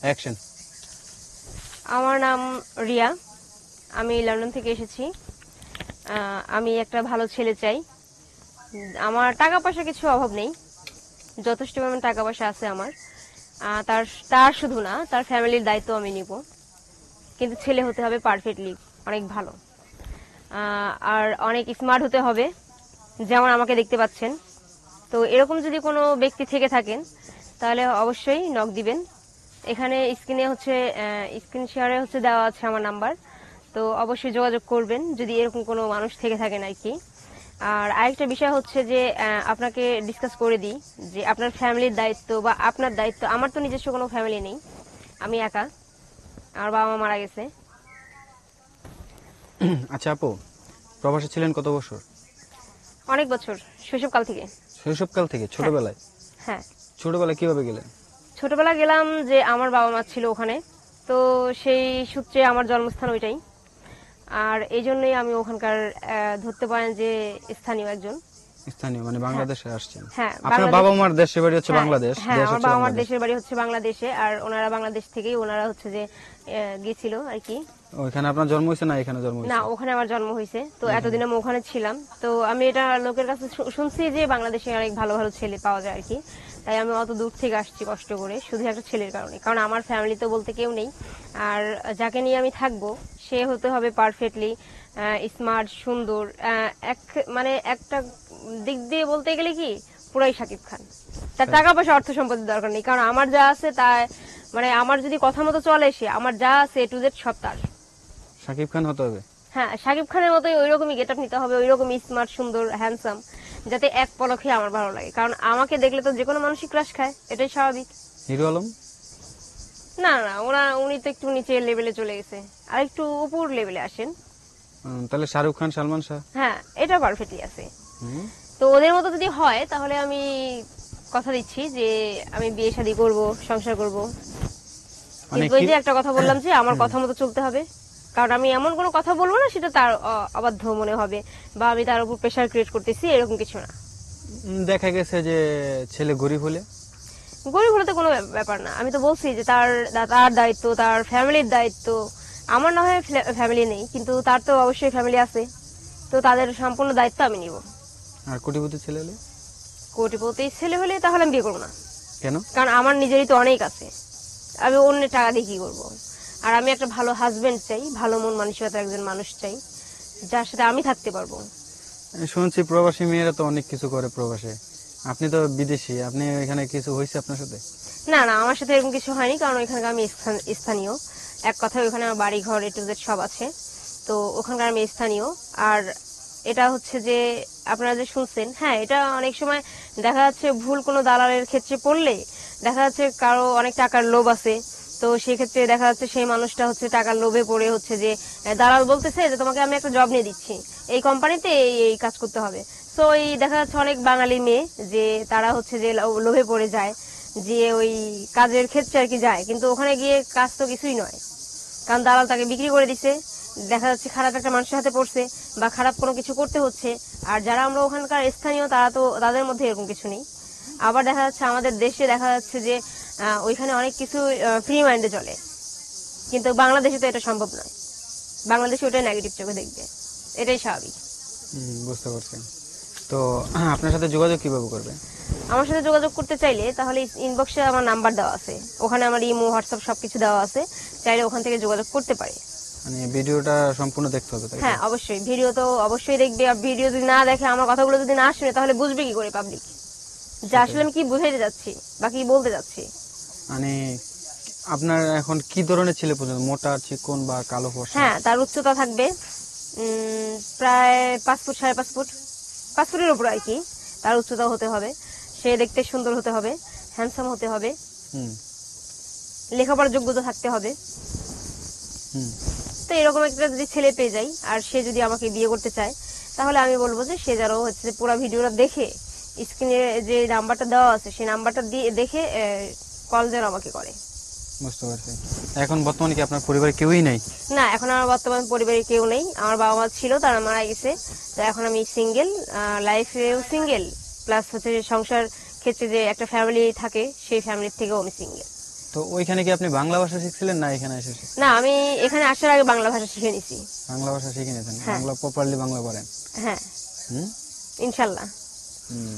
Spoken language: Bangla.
অ্যাকশন। আমার নাম রিয়া, আমি লন্ডন থেকে এসেছি। আমি একটা ভালো ছেলে চাই। আমার টাকা পয়সা কিছু অভাব নেই, যথেষ্ট পরিমাণ টাকা পয়সা আছে আমার। তার তার শুধু না, তার ফ্যামিলির দায়িত্ব আমি নিব, কিন্তু ছেলে হতে হবে পারফেক্টলি অনেক ভালো, আর অনেক স্মার্ট হতে হবে, যেমন আমাকে দেখতে পাচ্ছেন। তো এরকম যদি কোনো ব্যক্তি থেকে থাকেন তাহলে অবশ্যই নক দিবেন। এখানে স্ক্রিন শেয়ারে দেওয়া আছে আমার নাম্বার, তো অবশ্যই যোগাযোগ করবেন যদি এরকম কোনো মানুষ থেকে থাকেন আর কি। আর আরেকটা বিষয় হচ্ছে যে আপনাকে ডিসকাস করে দিই যে আপনার ফ্যামিলির দায়িত্ব বা আপনার দায়িত্ব। আমার তো নিজস্ব কোনো ফ্যামিলি নেই, আমি একা, আমার বাবা মা মারা গেছে। আচ্ছা আপু, প্রবাসে ছিলেন কত বছর? অনেক বছর, শৈশবকাল থেকে। শৈশবকাল থেকে? ছোটবেলায়? হ্যাঁ, ছোটবেলায় কিভাবে গেলেন? ছোটবেলা গেলাম যে আমার বাবা মা ছিল ওখানে, তো সেই সূত্রে আমার জন্মস্থান ওইটাই। আর এই জন্যই আমি ওখানকার ধরতে পারেন যে স্থানীয় একজন। স্থানীয় মানে বাংলাদেশে আসছেন? হ্যাঁ, আপনার বাবা মার দেশের বাড়ি হচ্ছে হ্যাঁ, বাংলাদেশ? হ্যাঁ, দেশ আমার হচ্ছে বাবা মার বাংলাদেশ? দেশের বাড়ি হচ্ছে বাংলাদেশে, আর ওনারা বাংলাদেশ থেকেই ওনারা গেছিল আর কি। ওইখানে আপনার জন্ম হয়েছে না এখানে জন্ম না, হয়েছে? ওখানে আমার জন্ম হয়েছে, তো এতদিন আমি ওখানে ছিলাম। তো আমি এটা লোকের কাছে শুনছি যে বাংলাদেশে অনেক ভালো ভালো ছেলে পাওয়া যায় আর কি। তাই আমি অত দূর থেকে আসছি কষ্ট করে, শুধু একটা ছেলের কারণে, কারণ আমার ফ্যামিলি তো বলতে কেউ নেই। আর যাকে নিয়ে আমি থাকবো সে হতে হবে পারফেক্টলি স্মার্ট, সুন্দর, মানে একটা দিক দিয়ে বলতে গেলে কি পুরাই শাকিব খান। তার টাকা পয়সা অর্থ সম্পদের দরকার নেই, কারণ আমার যা আছে তা, মানে আমার যদি কথা মতো চলে, সে আমার যা আছে এ টু জেড সব তার। শাকিব খান হতে হবে? হ্যাঁ, শাকিব খানের মতোই ওইরকমই গেট আপ নিতে হবে, ওইরকমই স্মার্ট, সুন্দর, হ্যান্ডসাম, যাতে এক পলকে আমার ভালো লাগে। কারণ আমাকে দেখলে তো যে কোনো মানুষই ক্রাশ খায়, এটাই স্বাভাবিক। হিরো আলম? না না, উনি তো একটু নিচে লেভেলে চলে গেছে, আর একটু উপর লেভেলে আসেন। তাহলে শাহরুখ খান, সালমান শাহ? হ্যাঁ, এটা পারফেক্টলি আছে। তো ওদের মতো যদি হয় তাহলে আমি কথা দিচ্ছি যে আমি বিয়ে শাদী করবো, সংসার করব। মানে কিন্তু ওই যে একটা কথা বললাম যে আমার কথা মতো চলতে হবে, কারণ আমি এমন কোনো কথা বলবো না সেটা তার অবাধ্য মনে হবে, বা আমি তার উপর প্রেশার ক্রিয়েট করতেছি, এরকম কিছু না। দেখা গেছে যে ছেলে গরিব হলে? গরিব হলে তো কোনো ব্যাপার না, আমি তো বলছি যে তার তার দায়িত্ব, তার ফ্যামিলির দায়িত্ব। আমার না হয় ফ্যামিলি নেই, কিন্তু তার তো অবশ্যই ফ্যামিলি আছে, তো তাদের সম্পূর্ণ দায়িত্ব আমি নিব। আর কোটিপতি ছেলে হলে? কোটিপতি ছেলে হলে তাহলে আমি বিয়ে করবো না। কেন? কারণ আমার নিজেরই তো অনেক আছে, আমি অন্যের টাকা দিয়ে কি করবো? আর আমি একটা ভালো হাজবেন্ড চাই, ভালো মন মানসিকতার একজন মানুষ চাই, যার সাথে আমি থাকতে পারবো। শুনছি প্রবাসী মেয়েরা তো অনেক কিছু করে প্রবাসে, আপনি তো বিদেশি, আপনি এখানে কিছু হয়েছে আপনার সাথে? না না, আমার সাথে এরকম কিছু হয়নি, কারণ ওইখানে আমি স্থানীয়। এক কথায় ওখানে আমার বাড়ি ঘর এ টু জেড সব আছে, তো ওখানকার আমি স্থানীয়। আর এটা হচ্ছে যে আপনারা যে শুনছেন, হ্যাঁ, এটা অনেক সময় দেখা যাচ্ছে ভুল কোনো দালালের ক্ষেত্রে পড়লে দেখা যাচ্ছে কারো অনেক টাকার লোভ আছে, তো সেক্ষেত্রে দেখা যাচ্ছে সেই মানুষটা টাকার লোভে পড়ে যে দালাল বলতেছে যে তোমাকে আমি একটা জব নিয়ে দিচ্ছি, এই কোম্পানিতে এই এই কাজ করতে হবে। তো এই দেখা যাচ্ছে অনেক বাঙালি মেয়ে যে তারা যে লোভে পড়ে যায়, যে ওই কাজের ক্ষেত্রে আর কি যায়, কিন্তু ওখানে গিয়ে কাজ তো কিছুই নয়, কারণ দালাল তাকে বিক্রি করে দিছে। দেখা যাচ্ছে খারাপ একটা মানুষের হাতে পড়ছে, বা খারাপ কোনো কিছু করতে হচ্ছে। আর যারা আমরা ওখানকার স্থানীয়, তারা তো তাদের মধ্যে এরকম কিছু নেই। আবার দেখা যাচ্ছে আমাদের দেশে দেখা যাচ্ছে যে ওইখানে অনেক কিছু ফ্রি মাইন্ডে চলে, কিন্তু বাংলাদেশে তো এটা সম্ভব নয়। বাংলাদেশে ওটা নেগেটিভ চোখে দেখবে, এটাই স্বাভাবিক। বুঝতে পারছি। তো আপনার সাথে যোগাযোগ কিভাবে করবে? আমার সাথে যোগাযোগ করতে চাইলে তাহলে ইনবক্সে আমার নাম্বার দেওয়া আছে, ওখানে আমার ইমো, হোয়াটসঅ্যাপ সবকিছু দেওয়া আছে, চাইলে ওখান থেকে যোগাযোগ করতে পারে। মানে ভিডিওটা সম্পূর্ণ দেখতে হবে, তাই তো? হ্যাঁ, অবশ্যই ভিডিও তো অবশ্যই দেখবে। আর ভিডিও যদি না দেখে, আমার কথাগুলো যদি না শুনে, তাহলে বুঝবে কি করে পাবলিক যে আসলে আমি কি বুঝাইতে যাচ্ছি বা কি বলতে যাচ্ছি। মানে আপনার এখন কি ধরনের ছেলে পছন্দ, মোটা, চিকন বা কালো ফর্সা? হ্যাঁ, তার উচ্চতা থাকবে প্রায় 5 ফুট, 5.5 ফুট, 5 ফুটের উপর আর কি। তার উচ্চতা হতে হবে, সে দেখতে সুন্দর হতে হবে, হ্যান্ডসাম হতে হবে, লেখাপড়ার যোগ্যতা থাকতে হবে। তো এরকম একটা যদি ছেলে পেয়ে যাই, আর সে যদি আমাকে বিয়ে করতে চায়, তাহলে আমি বলবো যে সে যেন পুরো ভিডিওটা দেখে, স্ক্রিনে যে নাম্বারটা দেওয়া আছে সেই নাম্বারটা দিয়ে দেখে কল যেন আমাকে করে। বুঝতে পারছি। এখন বর্তমানে কি আপনার পরিবারে কেউই নাই? না, এখন আমার বর্তমান পরিবারে কেউ নেই। আমার বাবা মা ছিল, তারা মারা গেছে। তো এখন আমি সিঙ্গেল, লাইফেও সিঙ্গেল, প্লাস সংসার ক্ষেত্রে যে একটা ফ্যামিলি থাকে, সেই ফ্যামিলির থেকেও আমি সিঙ্গেল। তো ওইখানে কি আপনি বাংলা ভাষা শিখছিলেন না এখানে এসে না, আমি এখানে আসার আগে বাংলা ভাষা শিখে নিছি। বাংলা ভাষা শিখে নিয়েছেন? হ্যাঁ। বাংলা প্রপারলি বাংলা পারেন? হ্যাঁ, হুম ইনশাল্লাহ। হুম।